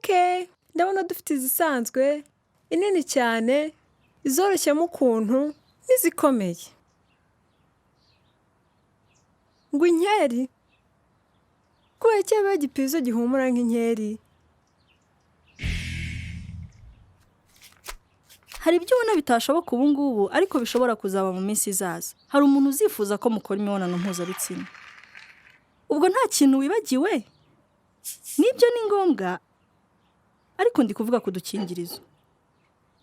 Okay, ndabona dufite izisanzwe, inini cyane, izoroshyemo ukuntu, n'izikomeye. Ngo inkeri? Kubera iki habaho igipirizo gihumura nk'inkeri? Hari ibyo ubona bitashoboka ubu ngubu ariko bishobora kuzaba mu minsi izaza. Hari umuntu uzifuza ko mukora imibonano mpuzabitsina. Ubwo nta kintu wibagiwe? Nibyo ni ngombwa, ariko ndi kuvuga ku dukingirizo.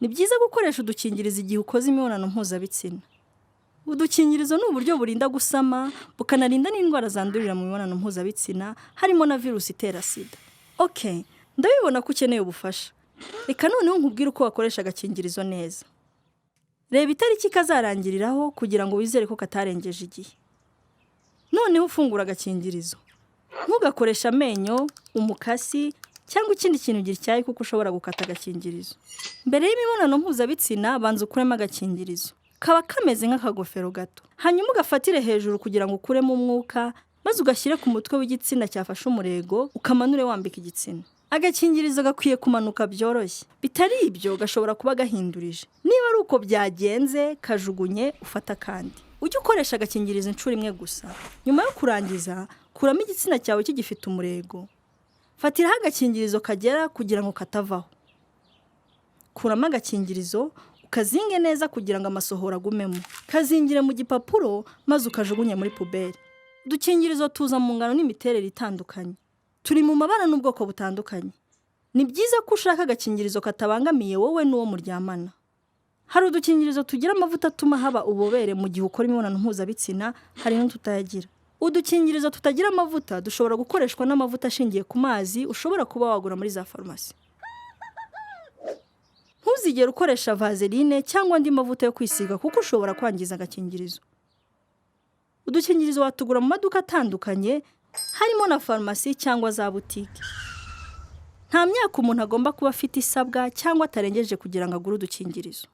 Ni byiza gukoresha udukingirizo igihe ukoze imibonano mpuzabitsina. Udukingirizo ni uburyo burinda gusama, bukanarinda n'indwara zandurira mu mibonano mpuzabitsina, harimo na virusi itera sida. Okay, ndabibona ko ukeneye ubufasha. Reka noneho nkubwire uko wakoresha agakingirizo neza. Reba itariki kazarangiriraho kugira ngo wizere ko katarengeje igihe. Noneho ufungura agakingirizo. Ntugakoresha amenyo, umukasi cyangwa ikindi kintu gityaye kuko ushobora gukata agakingirizo. Mbere y'imibonano mpuzabitsina banza ukuremo agakingirizo. Kaba kameze nk'akagofero gato. Hanyuma ugafatire hejuru kugira ngo ukuremo umwuka, maze ugashyire ku mutwe w'igitsina cyafashe umurego, ukamanure wambika igitsina. Agakingirizo gakwiye kumanuka byoroshye. Bitari ibyo gashobora kuba gahindurije. Niba ari uko byagenze, kajugunye ufata kandi. Ujye ukoresha agakingirizo inshuro imwe gusa. Nyuma yo kurangiza, kuramo igitsina cyawe kigifite umurego. Fatiraho agakingirizo kagera kugira ngo katavaho. Kuramo agakingirizo, ukazinge neza kugira ngo amasohoro agumemo. Kazingire mu gipapuro maze ukajugunye muri puberi. Udukingirizo tuza mu ngano n'imiterere itandukanye. Turi mu mabara n'ubwoko butandukanye. Ni byiza ko ushaka agakingirizo katabangamiye wowe n'uwo muryamana. Hari udukingirizo tugira amavuta atuma haba ububobere mu gihe ukora imibonano mpuzabitsina, hari n'ututayagira. Udukingirizo tutagira amavuta dushobora gukoreshwa n'amavuta ashingiye ku mazi ushobora kuba wagura muri za farumasi. Ntuzigere ukoresha vaseline cyangwa andi mavuta yo kwisiga kuko ushobora kwangiza agakingirizo. Udukingirizo watugura mu maduka atandukanye, harimo na farumasi cyangwa za butike. Nta myaka umuntu agomba kuba afite isabwa cyangwa atarengeje kugira ngo agure udukingirizo.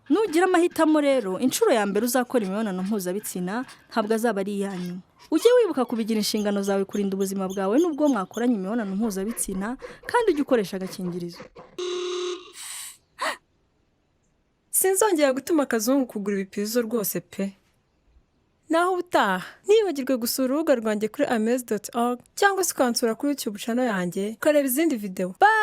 Nugira amahitamo rero, inshuro ya mbere uzakora imibonano mpuzabitsina ntabwo azaba ari iyanyu. Ujye wibuka kubigira inshingano zawe kurinda ubuzima bwawe n'ubwo mwakoranye imibonano mpuzabitsina, kandi ujye ukoresha agakingirizo. Sinzongera gutuma akazungu kugura ibipirizo rwose pe. Naho ubutaha, ntibagirwe gusura urubuga rwanjye kuri Amaze.Africa cyangwa se ukansura kuri YouTube channel yanjye ukareba izindi video. Bye!